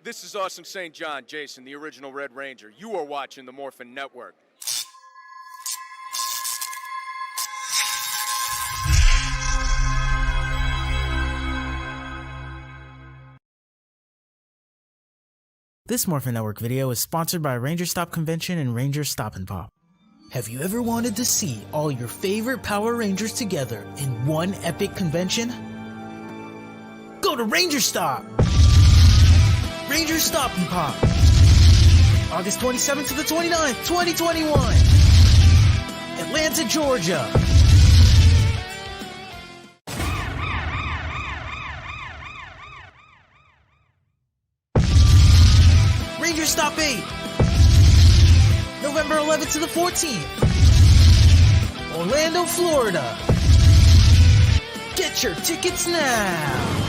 This is Awesome St. John, Jason, the original Red Ranger. You are watching the Morphin Network. This Morphin Network video is sponsored by Ranger Stop Convention and Ranger Stop and Pop. Have you ever wanted to see all your favorite Power Rangers together in one epic convention? Go to Ranger Stop! Ranger Stop and Pop! August 27th to the 29th, 2021! Atlanta, Georgia! Ranger Stop 8! November 11th to the 14th! Orlando, Florida! Get your tickets now!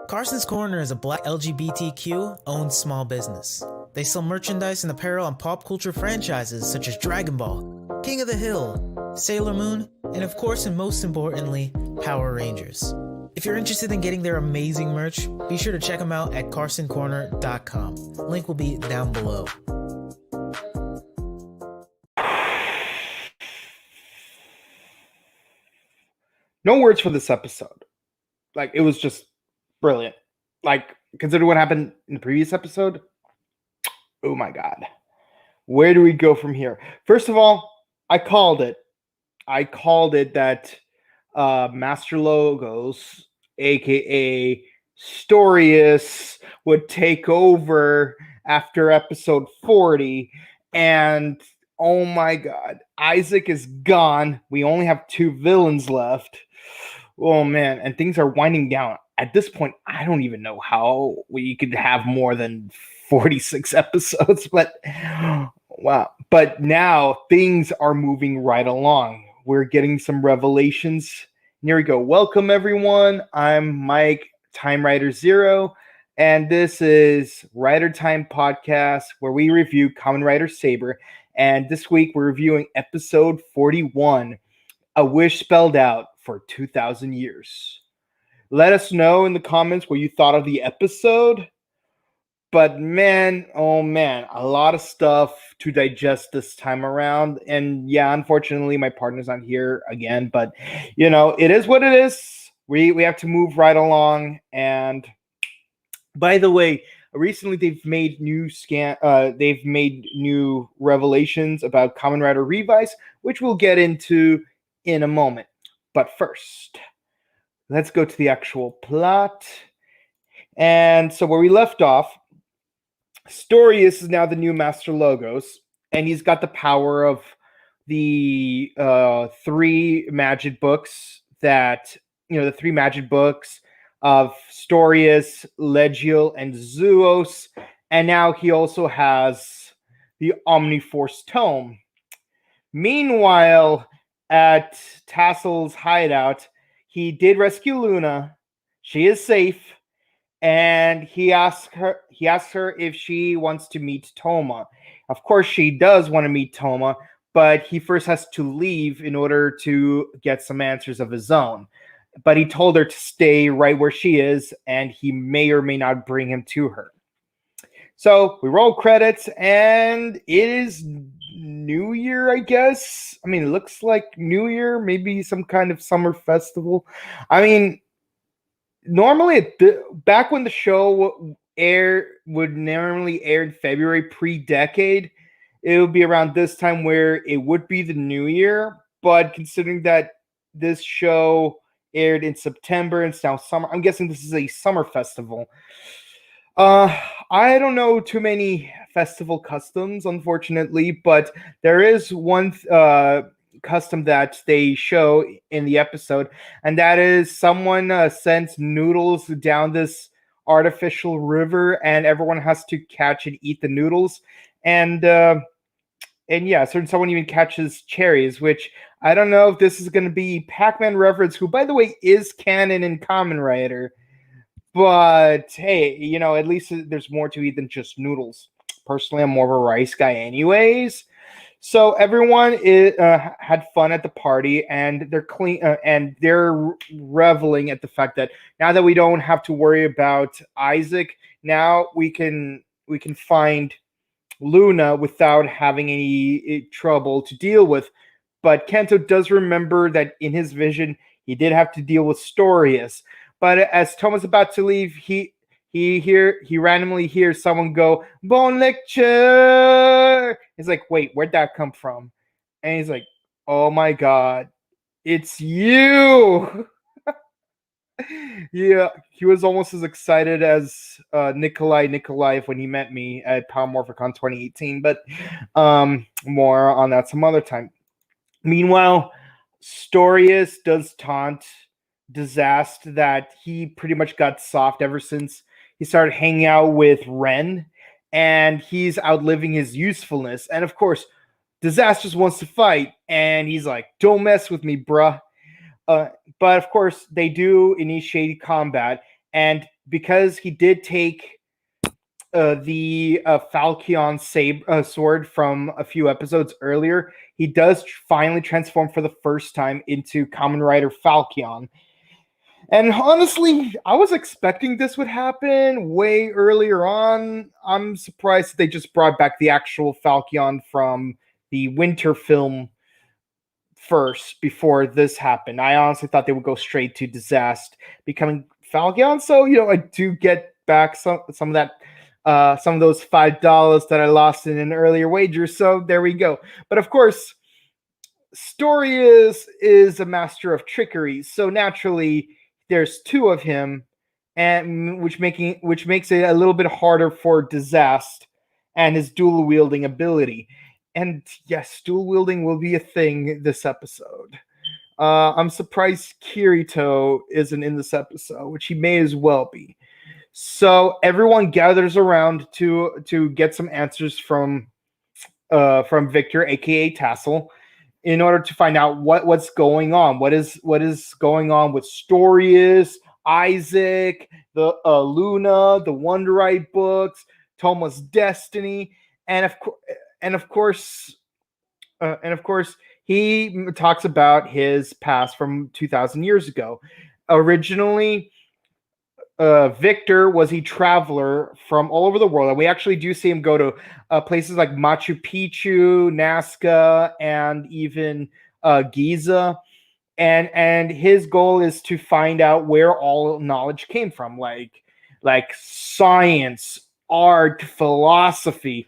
Carson's Corner is a black LGBTQ-owned small business. They sell merchandise and apparel on pop culture franchises such as Dragon Ball, King of the Hill, Sailor Moon, and of course and most importantly, Power Rangers. If you're interested in getting their amazing merch, be sure to check them out at carsoncorner.com. Link will be down below. No words for this episode. Like, it was just brilliant. Like, consider what happened in the previous episode. Oh my god. Where do we go from here? First of all, I called it that Master Logos, aka Storius, would take over after episode 40. And oh my god, Isaac is gone. We only have 2 villains left. Oh man, and things are winding down. At this point, I don't even know how we could have more than 46 episodes, but wow. But now things are moving right along. We're getting some revelations. And here we go. Welcome, everyone. I'm Mike, Time Rider Zero, and this is Rider Time Podcast, where we review Kamen Rider Saber. And this week, we're reviewing episode 41, A Wish Spelled Out for 2,000 Years. Let us know in the comments what you thought of the episode. But man, oh man, a lot of stuff to digest this time around. And yeah, unfortunately, my partner's not here again. But, you know, it is what it is. We have to move right along. And by the way, recently they've made new revelations about Kamen Rider Revice, which we'll get into in a moment. But first, let's go to the actual plot. And so where we left off, Storius is now the new Master Logos, and he's got the power of the 3 magic books the 3 magic books of Storius, Legiel, and Zuos. And now he also has the Omniforce Tome. Meanwhile, at Tassel's hideout, he did rescue Luna. She is safe. And he asks her if she wants to meet Toma. Of course, she does want to meet Toma, but he first has to leave in order to get some answers of his own. But he told her to stay right where she is, and he may or may not bring him to her. So we roll credits, and it is New Year, I guess. I mean, it looks like New Year, maybe some kind of summer festival. I mean, normally, back when the show would normally air in February pre-decade, it would be around this time where it would be the New Year. But considering that this show aired in September and it's now summer, I'm guessing this is a summer festival. I don't know too many festival customs, unfortunately, but there is one custom that they show in the episode, and that is someone sends noodles down this artificial river, and everyone has to catch and eat the noodles. And yeah, someone even catches cherries, which I don't know if this is going to be Pac-Man reference, who, by the way, is canon in Kamen Rider. But hey, you know, at least there's more to eat than just noodles. Personally, I'm more of a rice guy anyways. So everyone had fun at the party, and they're clean and they're reveling at the fact that now that we don't have to worry about Isaac, now we can find Luna without having any trouble to deal with. But Kanto does remember that in his vision he did have to deal with Storius. But as Toma's about to leave, he randomly hears someone go "Bon lecture." He's like, "Wait, where'd that come from?" And he's like, "Oh my god, it's you!" Yeah, he was almost as excited as Nikolai Nikolaev when he met me at Power Morphicon 2018, but more on that some other time. Meanwhile, Storius does taunt Disaster that he pretty much got soft ever since he started hanging out with Ren, and he's outliving his usefulness. And of course, Disaster wants to fight, and he's like, "Don't mess with me, bruh." But of course, they do initiate combat, and because he did take the Falchion sword from a few episodes earlier, he does finally transform for the first time into Kamen Rider Falchion. And honestly, I was expecting this would happen way earlier on. I'm surprised they just brought back the actual Falchion from the winter film first before this happened. I honestly thought they would go straight to Disaster becoming Falchion. So, I do get back some of that some of those $5 that I lost in an earlier wager. So there we go. But of course, Story is a master of trickery. So naturally, there's two of him, and which makes it a little bit harder for Disaster and his dual wielding ability. And yes, dual wielding will be a thing this episode. I'm surprised Kirito isn't in this episode, which he may as well be. So everyone gathers around to get some answers from Victor, aka Tassel, in order to find out what's going on. What is going on with Storius, Isaac, the Luna, the Wonderite books, Toma's destiny, and of course, he talks about his past from 2,000 years ago. Originally, Victor was a traveler from all over the world, and we actually do see him go to places like Machu Picchu, Nazca, and even Giza. And his goal is to find out where all knowledge came from, like science, art, philosophy,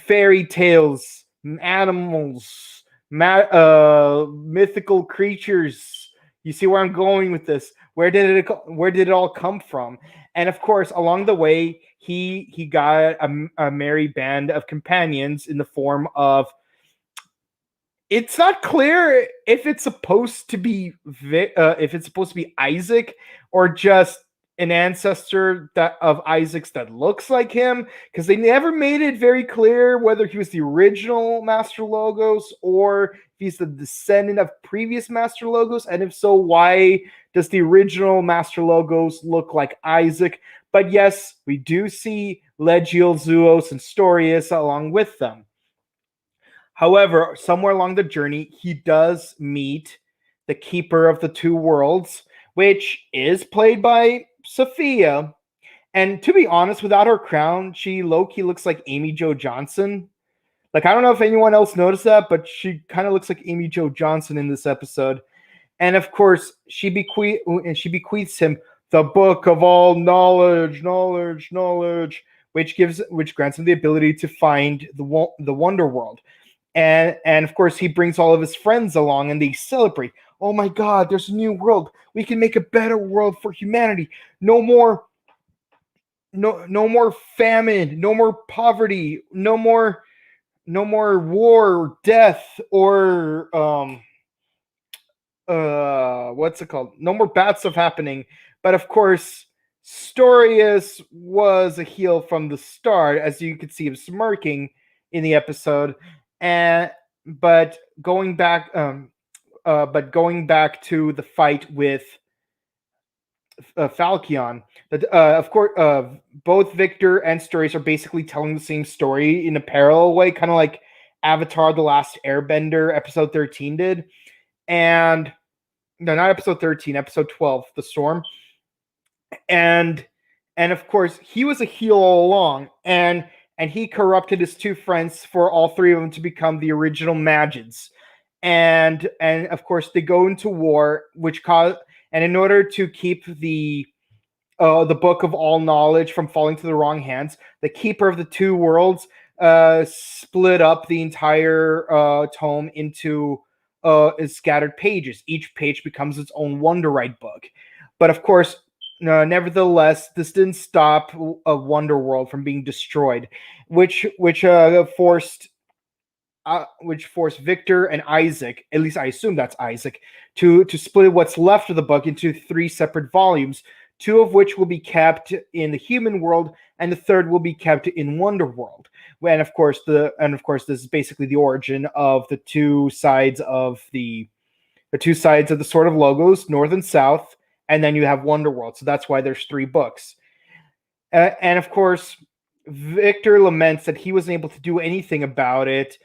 fairy tales, animals, mythical creatures. You see where I'm going with this? Where did it all come from? And of course, along the way, he got a merry band of companions in the form of. It's not clear if it's supposed to be Isaac or just an ancestor of Isaac's that looks like him, because they never made it very clear whether he was the original Master Logos or if he's the descendant of previous Master Logos, and if so, why does the original Master Logos look like Isaac? But yes, we do see Legiel, Zuos, and Storius along with them. However, somewhere along the journey, he does meet the Keeper of the Two Worlds, which is played by Sophia. And to be honest, without her crown, she low-key looks like Amy Jo Johnson. Like, I don't know if anyone else noticed that, but she kind of looks like Amy Jo Johnson in this episode. And of course, she bequeaths him the book of all knowledge, which grants him the ability to find the Wonder World. And of course, he brings all of his friends along, and they celebrate. Oh my God, there's a new world. We can make a better world for humanity. No more famine, no more poverty, no more war or death or what's it called? No more bad stuff happening. But of course, Storius was a heel from the start, as you could see him smirking in the episode. But going back to the fight with Falchion, of course, both Victor and Storius are basically telling the same story in a parallel way, kind of like Avatar: The Last Airbender episode 13 did. And no, not episode 13, episode 12, The Storm. And of course, he was a heel all along, and he corrupted his two friends for all three of them to become the original Magids. And of course, they go into war, which caused, and in order to keep the book of all knowledge from falling to the wrong hands, the keeper of the two worlds split up the entire tome into scattered pages. Each page becomes its own Wonderite book. But of course, nevertheless, this didn't stop Wonder World from being destroyed, which forced Victor and Isaac, at least I assume that's Isaac, to split what's left of the book into 3 separate volumes, 2 of which will be kept in the human world, and the third will be kept in Wonder World. And of course, this is basically the origin of the two sides of the sort of logos, North and South, and then you have Wonder World. So that's why there's 3 books. And of course, Victor laments that he wasn't able to do anything about it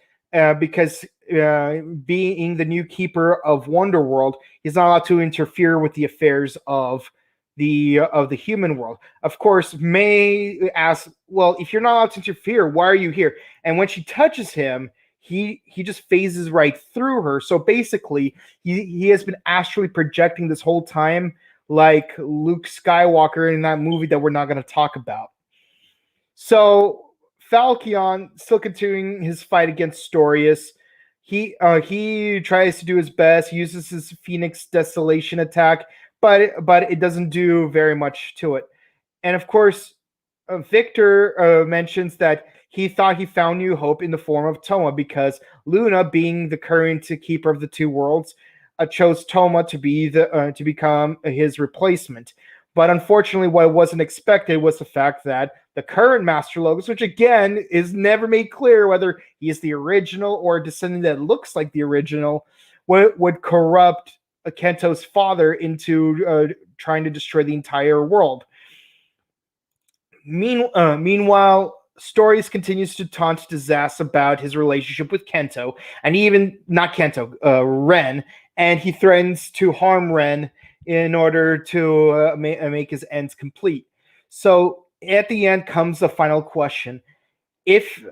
because being the new keeper of Wonder World, he's not allowed to interfere with the affairs of the human world. Of course, May asks, well, if you're not allowed to interfere, why are you here? And when she touches him, he just phases right through her. So basically, he has been astrally projecting this whole time, like Luke Skywalker in that movie that we're not going to talk about. So Falchion, still continuing his fight against Storius, he tries to do his best. He uses his Phoenix Desolation attack, but it doesn't do very much to it. And of course, Victor mentions that he thought he found new hope in the form of Toma, because Luna, being the current keeper of the two worlds, chose Toma to be to become his replacement. But unfortunately, what wasn't expected was the fact that the current Master Logos, which again is never made clear whether he is the original or a descendant that looks like the original, would corrupt Kento's father into trying to destroy the entire world. Meanwhile, Stories continues to taunt Disaster about his relationship with Kento, and Ren, and he threatens to harm Ren in order to make his ends complete. So at the end comes the final question: if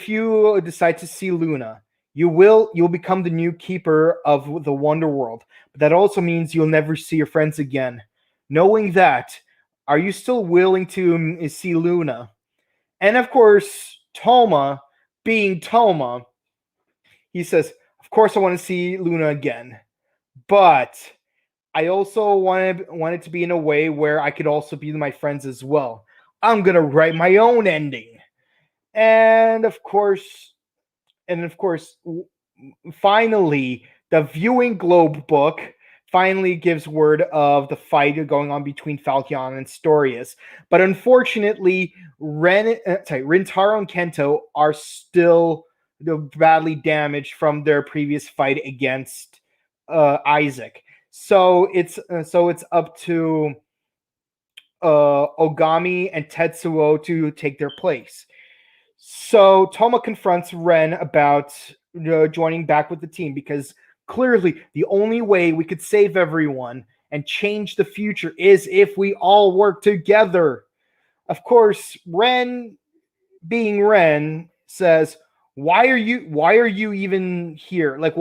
you decide to see Luna, you'll become the new keeper of the Wonder World, but that also means you'll never see your friends again. Knowing that, are you still willing to see Luna? And of course, Toma, being Toma, he says, of course I want to see Luna again, but I also want it to be in a way where I could also be my friends as well. I'm going to write my own ending. And of course, finally, the Viewing Globe book finally gives word of the fight going on between Falchion and Storius. But unfortunately, Rintaro and Kento are still badly damaged from their previous fight against Isaac. So it's up to Ogami and Tetsuo to take their place. So Toma confronts Ren about joining back with the team, because clearly the only way we could save everyone and change the future is if we all work together. Of course, Ren, being Ren, says, why are you even here? Like,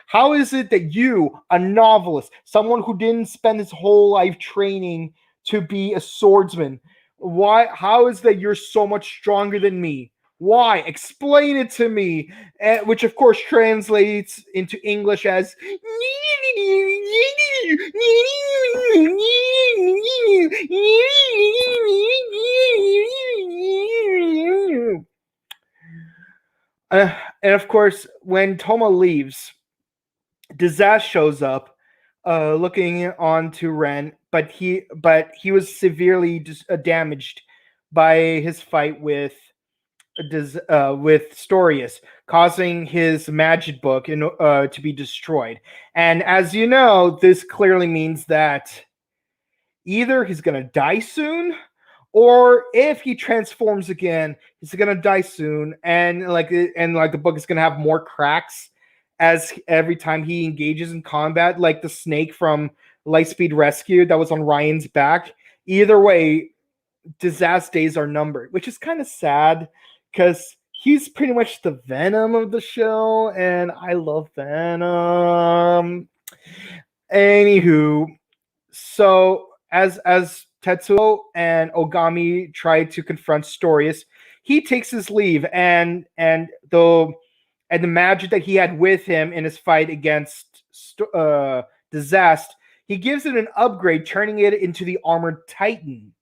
how is it that you, a novelist, someone who didn't spend his whole life training to be a swordsman, how is that you're so much stronger than me? Why? Explain it to me. Which, of course, translates into English as and of course, when Toma leaves, Disaster shows up, looking on to Ren, but he was severely damaged by his fight with Storius, causing his magic book to be destroyed. And as you know, this clearly means that either he's going to die soon, or if he transforms again, he's gonna die soon, and the book is gonna have more cracks as every time he engages in combat, like the snake from Lightspeed Rescue that was on Ryan's back. Either way, Disaster days are numbered, which is kind of sad because he's pretty much the Venom of the show, and I love Venom. Anywho, so as Tetsuo and Ogami try to confront Storius, he takes his leave, and the magic that he had with him in his fight against Disaster, he gives it an upgrade, turning it into the Armored Titan.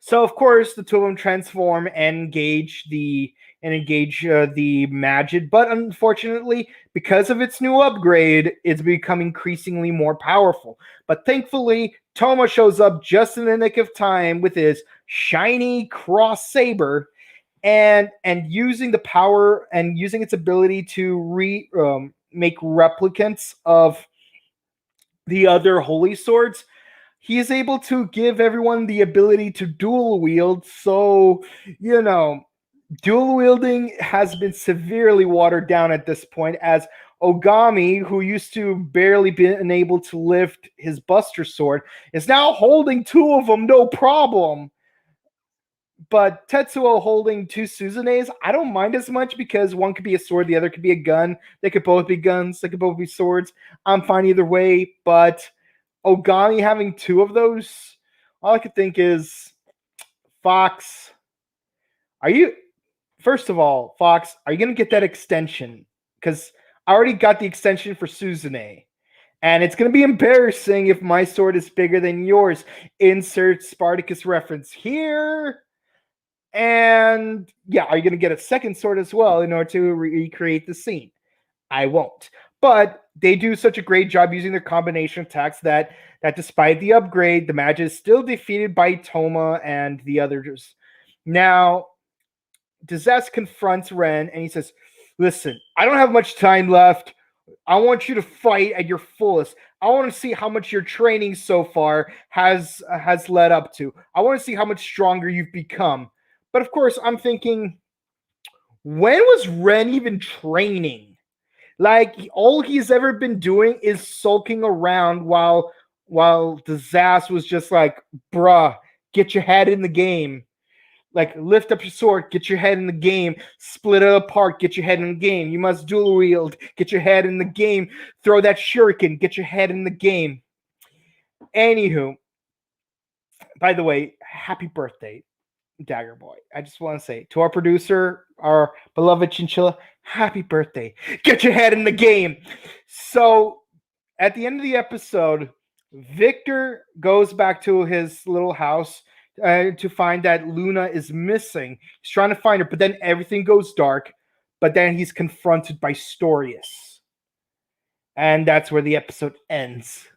So of course the two of them transform and engage the Magid, but unfortunately, because of its new upgrade, it's become increasingly more powerful. But thankfully, Toma shows up just in the nick of time with his shiny cross saber, and using the power and using its ability to make replicants of the other holy swords. He is able to give everyone the ability to dual wield. So, dual wielding has been severely watered down at this point, as Ogami, who used to barely been able to lift his Buster Sword, is now holding two of them, no problem. But Tetsuo holding two Suzunes, I don't mind as much because one could be a sword, the other could be a gun. They could both be guns, they could both be swords. I'm fine either way, but Ogami having two of those, all I could think is, Fox, first of all, Fox, are you going to get that extension? Because I already got the extension for Suzune. And it's going to be embarrassing if my sword is bigger than yours. Insert Spartacus reference here. And yeah, are you going to get a second sword as well in order to recreate the scene? I won't. But they do such a great job using their combination attacks that despite the upgrade, the match is still defeated by Toma and the others. Now, Disaster confronts Ren and he says, "Listen, I don't have much time left. I want you to fight at your fullest. I want to see how much your training so far has led up to. I want to see how much stronger you've become." But of course, I'm thinking, when was Ren even training? Like, all he's ever been doing is sulking around while Disaster was just like, "Bruh, get your head in the game. Like, lift up your sword, get your head in the game. Split it apart, get your head in the game. You must dual wield, get your head in the game. Throw that shuriken, get your head in the game." Anywho, by the way, happy birthday, Dagger Boy. I just want to say to our producer, our beloved Chinchilla, happy birthday. Get your head in the game. So at the end of the episode, Victor goes back to his little house to find that Luna is missing. He's trying to find her, but then everything goes dark. But then he's confronted by Storius. And that's where the episode ends.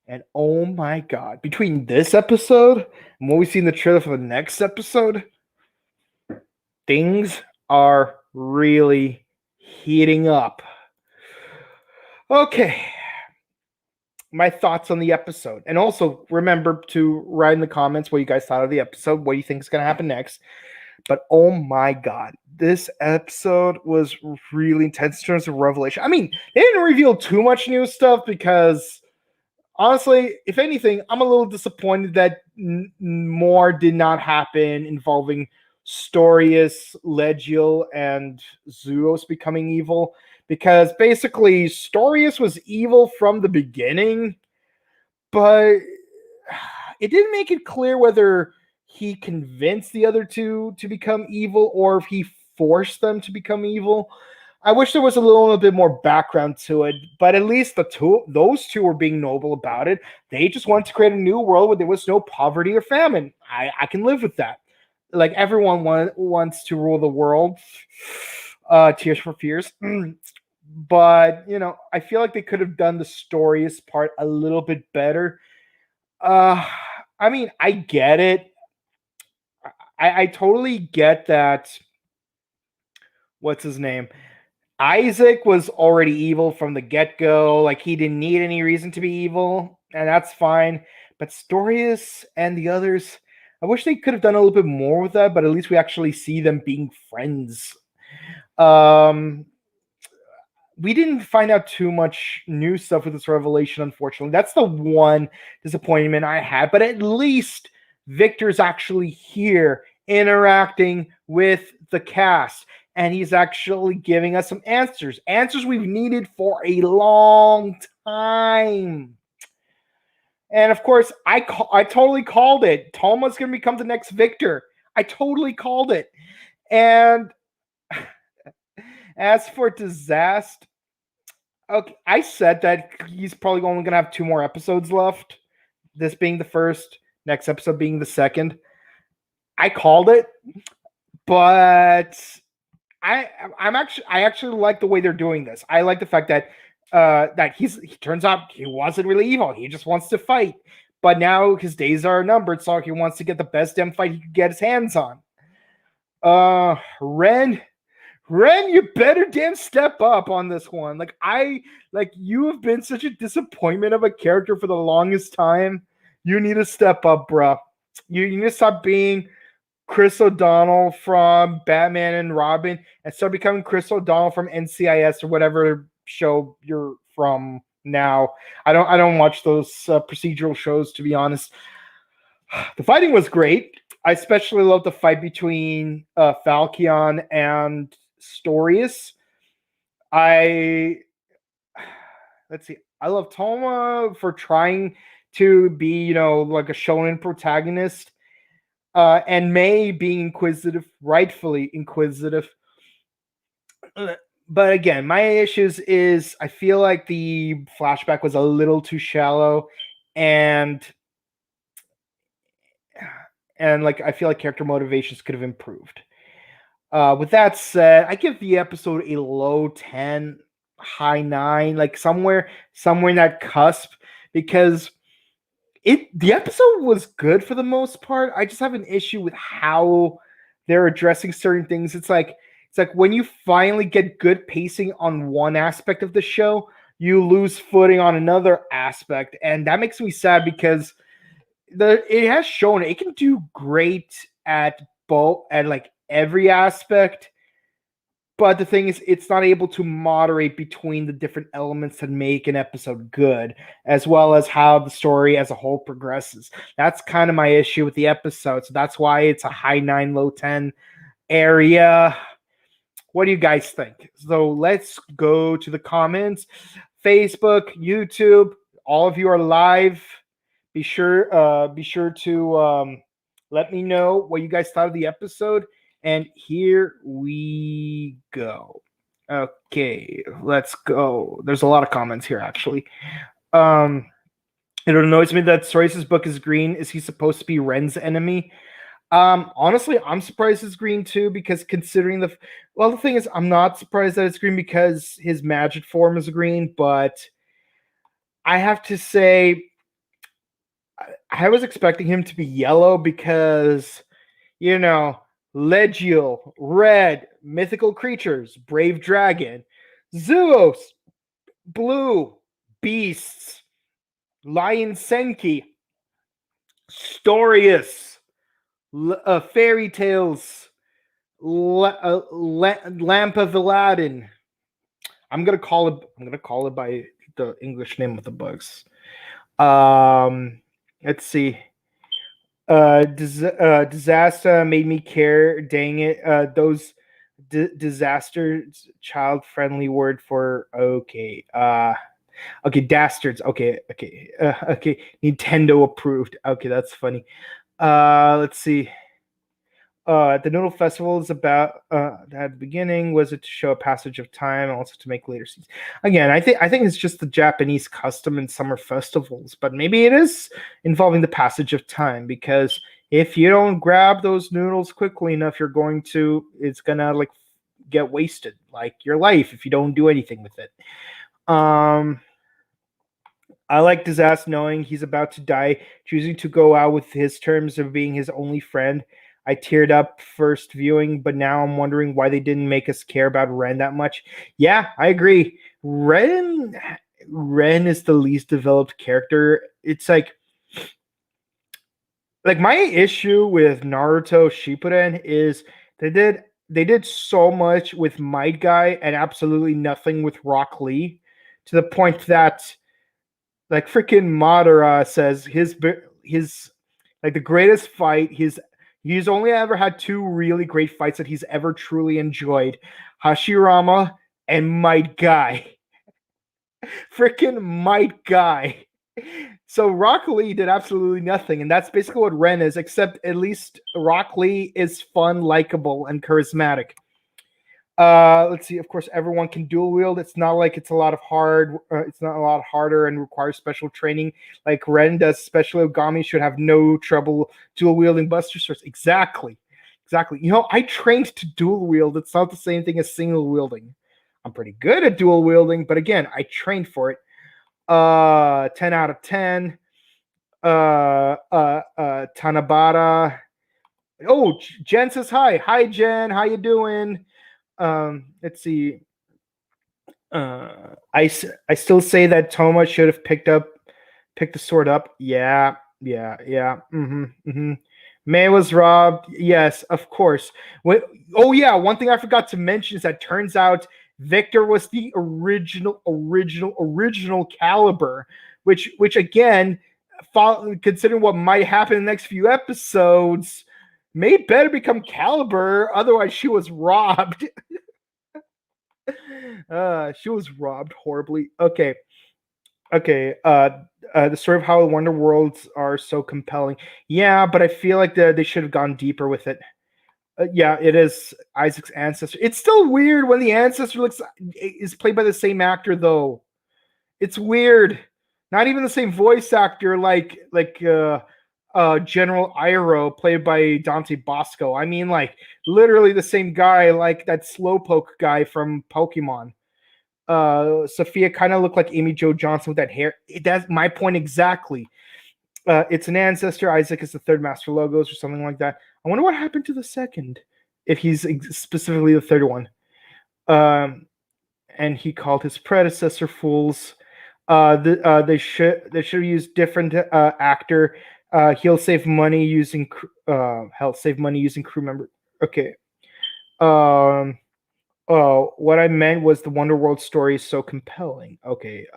And oh my god, between this episode and what we see in the trailer for the next episode, things are really heating up. Okay. My thoughts on the episode. And also remember to write in the comments what you guys thought of the episode, what you think is going to happen next. But oh my god, this episode was really intense in terms of revelation. I mean, they didn't reveal too much new stuff because, honestly, if anything, I'm a little disappointed that more did not happen involving Storius, Legiel, and Zuros becoming evil. Because basically, Storius was evil from the beginning, but it didn't make it clear whether he convinced the other two to become evil or if he forced them to become evil. I wish there was a little bit more background to it, but at least those two were being noble about it. They just wanted to create a new world where there was no poverty or famine. I can live with that. Like, everyone wants to rule the world. Tears for Fears. But, I feel like they could have done the Storius part a little bit better. I mean, I get it. I totally get that. What's his name? Isaac was already evil from the get-go. Like, he didn't need any reason to be evil, and that's fine. But Storius and the others, I wish they could have done a little bit more with that, but at least we actually see them being friends. We didn't find out too much new stuff with this revelation, unfortunately. That's the one disappointment I had, but at least Victor's actually here interacting with the cast, and he's actually giving us some answers we've needed for a long time. And of course, I totally called it. Toma's going to become the next Victor. I totally called it. And as for Disaster, okay, I said that he's probably only going to have 2 more episodes left. This being the first, next episode being the second. I called it, but I actually like the way they're doing this. I like the fact that he turns out he wasn't really evil. He just wants to fight. But now his days are numbered, so he wants to get the best damn fight he can get his hands on. Ren, you better damn step up on this one. You have been such a disappointment of a character for the longest time. You need to step up, bruh. You need to stop being Chris O'Donnell from Batman and Robin and start becoming Chris O'Donnell from NCIS or whatever show you're from now. I don't watch those procedural shows, to be honest. The fighting was great. I especially love the fight between Falcon and Storius. I love Toma for trying to be, like a shonen protagonist. And May being inquisitive, rightfully inquisitive. But again, my issues is I feel like the flashback was a little too shallow, and I feel like character motivations could have improved. With that said, I give the episode a low 10, high 9, like somewhere in that cusp, because the episode was good for the most part. I just have an issue with how they're addressing certain things. It's like when you finally get good pacing on one aspect of the show, you lose footing on another aspect, and that makes me sad because it has shown it can do great at both, at like every aspect. But the thing is, it's not able to moderate between the different elements that make an episode good, as well as how the story as a whole progresses. That's kind of my issue with the episode. So that's why it's a high 9, low 10 area. What do you guys think? So let's go to the comments. Facebook, YouTube, all of you are live. Be sure to let me know what you guys thought of the episode. And here we go. Okay, let's go. There's a lot of comments here, actually. It annoys me that Storius' book is green. Is he supposed to be Ren's enemy? Honestly, I'm surprised it's green too, because considering the thing is, I'm not surprised that it's green because his magic form is green, but I have to say, I was expecting him to be yellow because, Legiel, red, mythical creatures, brave dragon, Zeus, blue, beasts, lion Senki, Storius, fairy tales, lamp of Aladdin. I'm gonna call it by the English name of the books. Let's see. Disaster made me care. Dang it. Those disasters, child-friendly word for okay. Okay, dastards. Okay. Okay. Nintendo approved. Okay, that's funny. Let's see. The Noodle Festival is about at the beginning. Was it to show a passage of time, also to make later scenes? Again, I think it's just the Japanese custom in summer festivals, but maybe it is involving the passage of time, because if you don't grab those noodles quickly enough, it's gonna like get wasted, like your life, if you don't do anything with it. I like Disaster knowing he's about to die, choosing to go out with his terms of being his only friend. I teared up first viewing, but now I'm wondering why they didn't make us care about Ren that much. Yeah, I agree. Ren is the least developed character. It's like like my issue with Naruto Shippuden is they did so much with Might Guy and absolutely nothing with Rock Lee, to the point that like freaking Madara says his like the greatest fight he's only ever had two really great fights that he's ever truly enjoyed: Hashirama and Might Guy. Freaking Might Guy. So Rock Lee did absolutely nothing, and that's basically what Ren is, except at least Rock Lee is fun, likable, and charismatic. Let's see. Of course, everyone can dual wield. It's not like it's a lot of it's not a lot harder and requires special training like Ren does. Especially Ogami should have no trouble dual wielding Buster Swords. Exactly. You know, I trained to dual wield. It's not the same thing as single wielding. I'm pretty good at dual wielding, but again, I trained for it. 10 out of 10. Tanabata. Oh, Jen says hi. Hi, Jen. How you doing? Let's see. I still say that Toma should have picked the sword up. Yeah. May was robbed. Yes, of course. Oh yeah, one thing I forgot to mention is that turns out Victor was the original Caliber, which again, considering what might happen in the next few episodes, May better become Caliber, otherwise she was robbed. She was robbed horribly. Okay. The story of how the Wonder Worlds are so compelling. Yeah, but I feel like they should have gone deeper with it. Yeah, it is Isaac's ancestor. It's still weird when the ancestor is played by the same actor, though. It's weird. Not even the same voice actor, like General Iroh, played by Dante Bosco. I mean, like literally the same guy, like that Slowpoke guy from Pokemon. Sophia kind of looked like Amy Jo Johnson with that hair. That's my point exactly. It's an ancestor. Isaac is the third Master Logos or something like that. I wonder what happened to the second, if he's specifically the third one. And he called his predecessor fools. They should use different actor. He'll save money using crew member. Okay. Oh, what I meant was the Wonder World story is so compelling. Okay.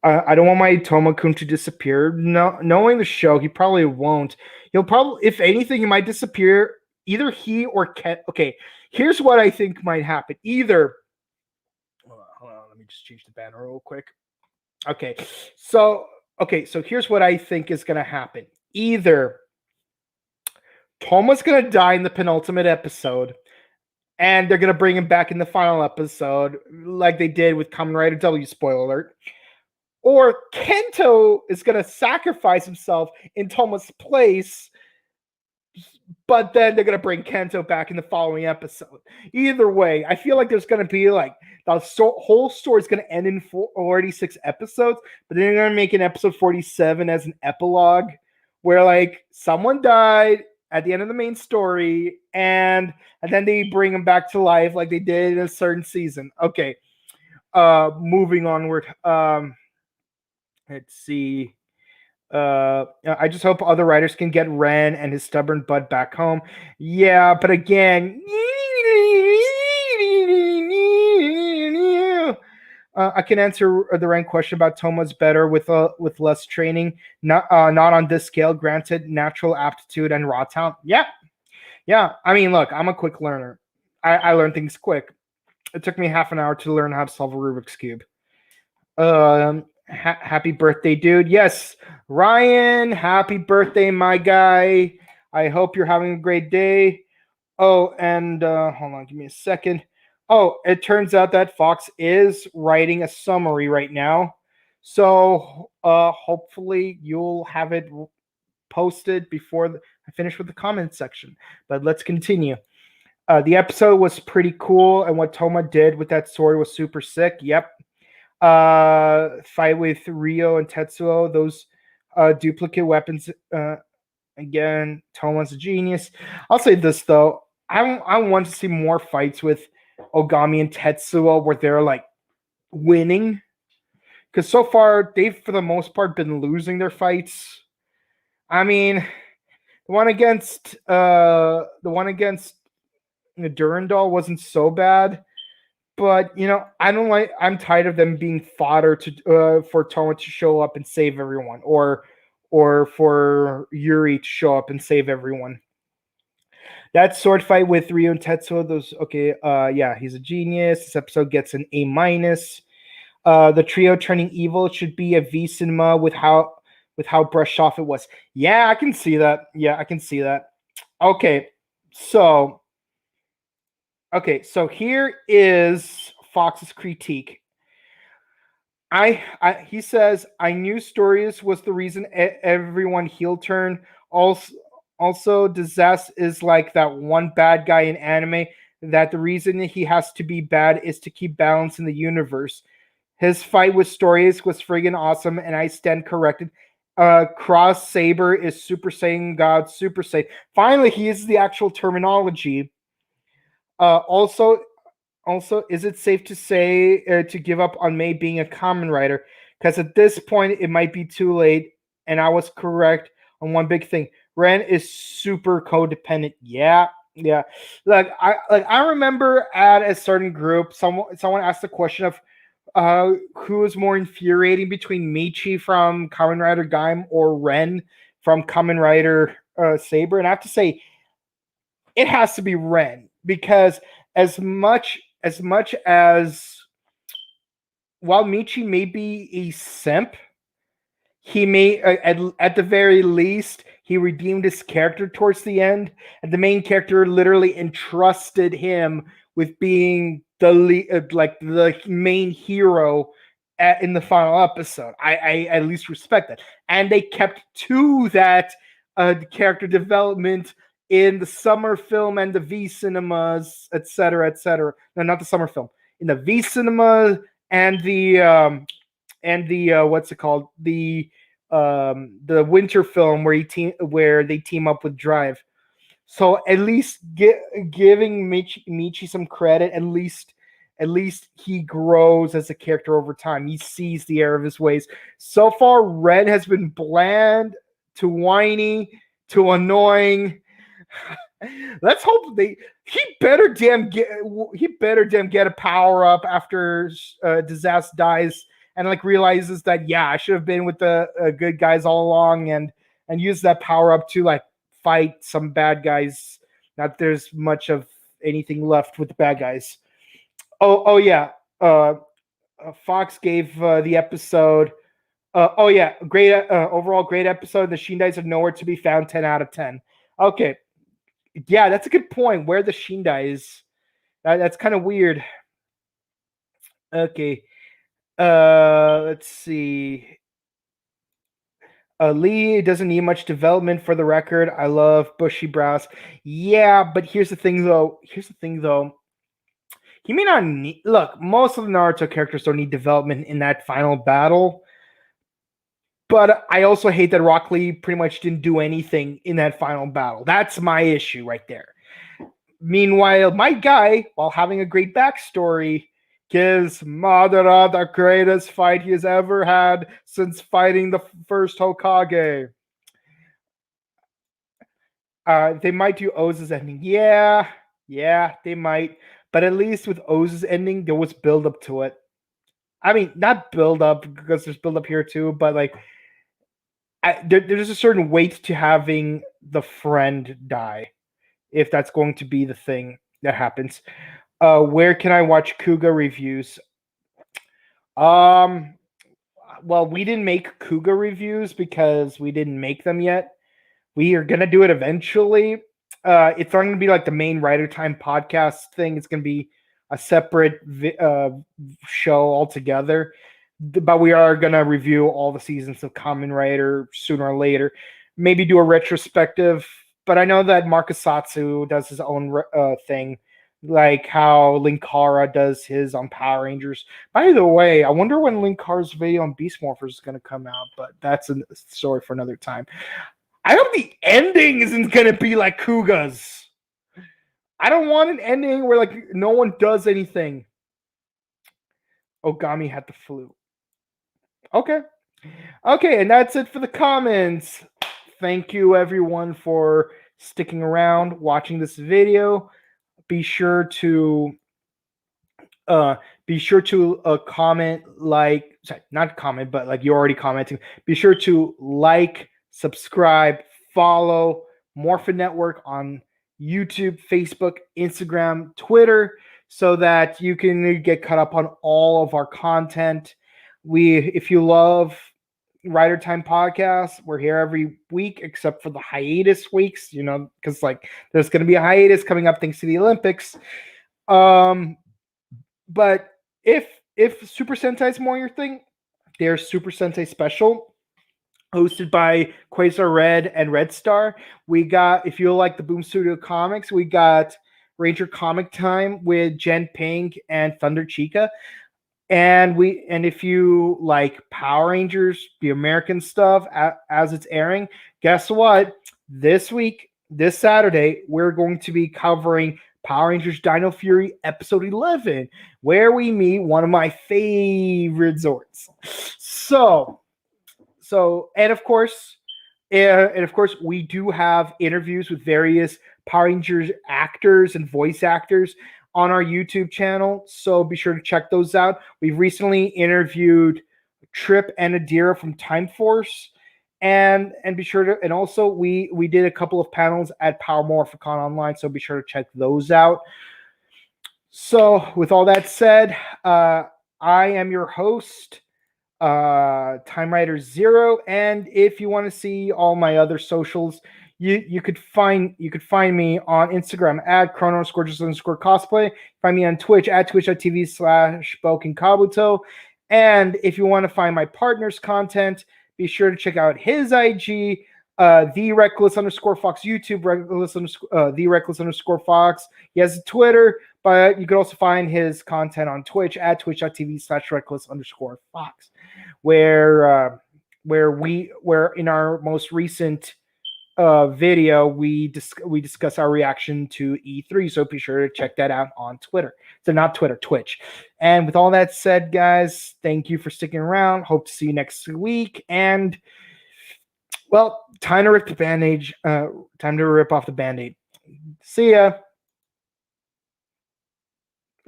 I don't want my Toma-kun to disappear. No, knowing the show, he probably won't. He'll probably, if anything, he might disappear. Either he or Ket. Okay, here's what I think might happen. Either, hold on, let me just change the banner real quick. Okay, so here's what I think is gonna happen. Either Toma's gonna die in the penultimate episode, and they're gonna bring him back in the final episode, like they did with Kamen Rider W. Spoiler alert. Or Kento is going to sacrifice himself in Toma's place, but then they're going to bring Kento back in the following episode. Either way, I feel like there's going to be like the whole story is going to end in 46 episodes, but then they're going to make an episode 47 as an epilogue where like someone died at the end of the main story and then they bring him back to life like they did in a certain season. Okay. Moving onward. Let's see. I just hope other writers can get Ren and his stubborn butt back home. Yeah, but again, I can answer the Ren question about Toma's better with less training. Not on this scale. Granted, natural aptitude and raw talent. Yeah. I mean, look, I'm a quick learner. I learn things quick. It took me half an hour to learn how to solve a Rubik's Cube. Happy birthday, dude. Yes, Ryan, happy birthday, my guy. I hope you're having a great day. Oh, and hold on, give me a second. Oh, it turns out that Fox is writing a summary right now. So hopefully you'll have it posted before I finish with the comment section. But let's continue. The episode was pretty cool, and what Toma did with that sword was super sick. Yep. Fight with Rio and Tetsuo, those duplicate weapons. Again, Toma's a genius. I'll say this though, I want to see more fights with Ogami and Tetsuo where they're like winning, because so far they've for the most part been losing their fights. I mean, the one against Durandal wasn't so bad, but I don't like. I'm tired of them being fodder for Toma to show up and save everyone, or for Yuri to show up and save everyone. That sword fight with Ryu and Tetsuo, those okay. Yeah, he's a genius. This episode gets an A minus. The trio turning evil should be a V cinema with how brushed off it was. Yeah, I can see that. Yeah, I can see that. Okay, so here is Fox's critique. He says I knew Stories was the reason everyone heel turn. Also, Disaster is like that one bad guy in anime that the reason he has to be bad is to keep balance in the universe. His fight with Stories was friggin' awesome, and I stand corrected. Cross Saber is Super Saiyan God, Super Saiyan. Finally, he uses the actual terminology. Also, is it safe to say to give up on May being a Kamen Rider? Because at this point, it might be too late. And I was correct on one big thing. Ren is super codependent. Yeah. I remember at a certain group, someone asked the question of who is more infuriating between Michi from Kamen Rider Gaim or Ren from Kamen Rider Saber, and I have to say it has to be Ren because as much as while Michi may be a simp, he may at the very least he redeemed his character towards the end, and the main character literally entrusted him with being the main hero in the final episode. I at least respect that, and they kept to that character development in the summer film and the V cinemas, etc., etc. No, not the summer film. In the V cinema and the what's it called? The winter film where they team up with Drive. So at least giving Michi some credit. At least he grows as a character over time. He sees the error of his ways. So far, Red has been bland to whiny to annoying. Let's hope he better damn get a power up after Disaster dies and realizes that I should have been with the good guys all along and use that power up to fight some bad guys. Not there's much of anything left with the bad guys. Oh yeah. Fox gave the episode. Great overall great episode. The Shindais are nowhere to be found. 10 out of 10. Okay. Yeah, that's a good point. Where the Shindai is, that's kind of weird. Okay, let's see. Lee doesn't need much development for the record. I love bushy brows. Yeah, but here's the thing, though. He may not need. Look, most of the Naruto characters don't need development in that final battle. But I also hate that Rock Lee pretty much didn't do anything in that final battle. That's my issue right there. Meanwhile, my guy, while having a great backstory, gives Madara the greatest fight he has ever had since fighting the first Hokage. They might do Oza's ending. Yeah, they might. But at least with Oza's ending, there was build up to it. I mean, not build up because there's build up here too, but there's a certain weight to having the friend die, if that's going to be the thing that happens. Where can I watch Kuga reviews? Well, we didn't make Kuga reviews because we didn't make them yet. We are gonna do it eventually. It's not gonna be like the main Writer Time podcast thing. It's gonna be a separate show altogether. But we are gonna review all the seasons of Kamen Rider sooner or later. Maybe do a retrospective. But I know that Marcus Satsu does his own thing, like how Linkara does his on Power Rangers. By the way, I wonder when Linkara's video on Beast Morphers is going to come out, but that's a story for another time. I hope the ending isn't going to be like Kuga's. I don't want an ending where no one does anything. Ogami had the flu. Okay, and that's it for the comments. thank you everyone for sticking around, watching this video. Be sure to comment, not comment, but like you're already commenting. Be sure to like, subscribe, follow Morphin Network on YouTube, Facebook, Instagram, Twitter, so that you can get caught up on all of our content. If you love Rider Time podcast, we're here every week except for the hiatus weeks, because like there's going to be a hiatus coming up thanks to the Olympics. But if Super Sentai is more your thing, there's Super Sentai Special, hosted by Quasar Red and Red Star. We got, if you like the Boom Studio comics, we got Ranger Comic Time with Jen Pink and Thunder Chica. And if you like Power Rangers, the American stuff as it's airing, guess what? This Saturday, we're going to be covering Power Rangers Dino Fury episode 11, where we meet one of my favorite Zords. And of course, we do have interviews with various Power Rangers actors and voice actors on our YouTube channel, so be sure to check those out. We've recently interviewed Trip and Adira from Time Force, and be sure to, and also we did a couple of panels at Power Morphicon Online, so be sure to check those out. So with all that said, I am your host, Time Rider Zero, and if you want to see all my other socials, you could find me on Instagram at chrono_just_cosplay. Find me on Twitch at twitch.tv/BokenKabuto. And if you want to find my partner's content, be sure to check out his IG, the Reckless_Fox, YouTube, the Reckless_Fox. He has a Twitter, but you can also find his content on Twitch at twitch.tv/Reckless_Fox, where in our most recent video we discuss our reaction to E3, so be sure to check that out on Twitter. So not Twitter, Twitch. And with all that said, guys, thank you for sticking around. Hope to see you next week. And well, time to rip the bandage. Time to rip off the band-aid. See ya.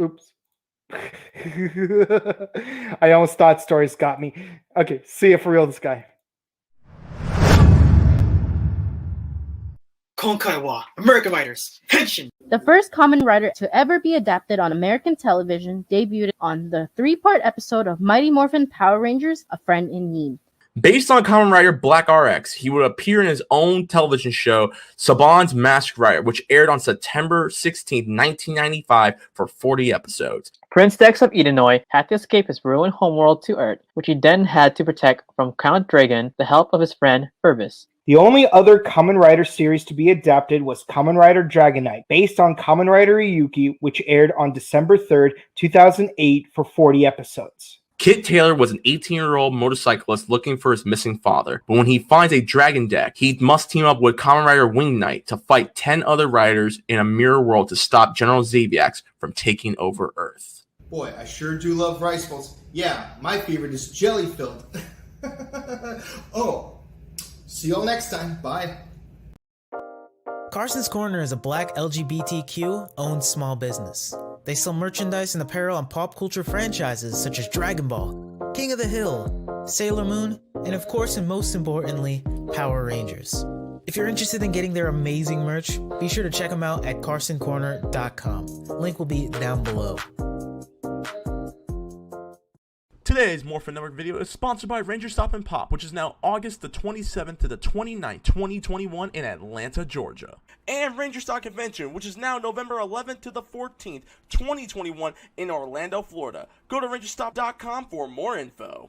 Oops. I almost thought stories got me. Okay, see ya for real, this guy. 今回は American Riders Henshin! The first Kamen Rider to ever be adapted on American television debuted on the 3-part episode of Mighty Morphin Power Rangers, A Friend in Need. Based on Kamen Rider Black RX, he would appear in his own television show, Saban's Masked Rider, which aired on September 16, 1995 for 40 episodes. Prince Dex of Edenoi had to escape his ruined homeworld to Earth, which he then had to protect from Count Dragon, the help of his friend Purvis. The only other Kamen Rider series to be adapted was Kamen Rider Dragonite, based on Kamen Rider Ryuki, which aired on December 3rd, 2008 for 40 episodes. Kit Taylor was an 18-year-old motorcyclist looking for his missing father, but when he finds a dragon deck, he must team up with Kamen Rider Wing Knight to fight 10 other riders in a mirror world to stop General Zaviax from taking over Earth. Boy, I sure do love rice balls. Yeah, my favorite is jelly-filled. Oh. See y'all next time. Bye. Carson's Corner is a black LGBTQ-owned small business. They sell merchandise and apparel on pop culture franchises such as Dragon Ball, King of the Hill, Sailor Moon, and of course and most importantly, Power Rangers. If you're interested in getting their amazing merch, be sure to check them out at carsoncorner.com. Link will be down below. Today's Morphin Network video is sponsored by Ranger Stop and Pop, which is now August the 27th to the 29th, 2021 in Atlanta, Georgia. And Ranger Stop Convention, which is now November 11th to the 14th, 2021 in Orlando, Florida. Go to rangerstop.com for more info.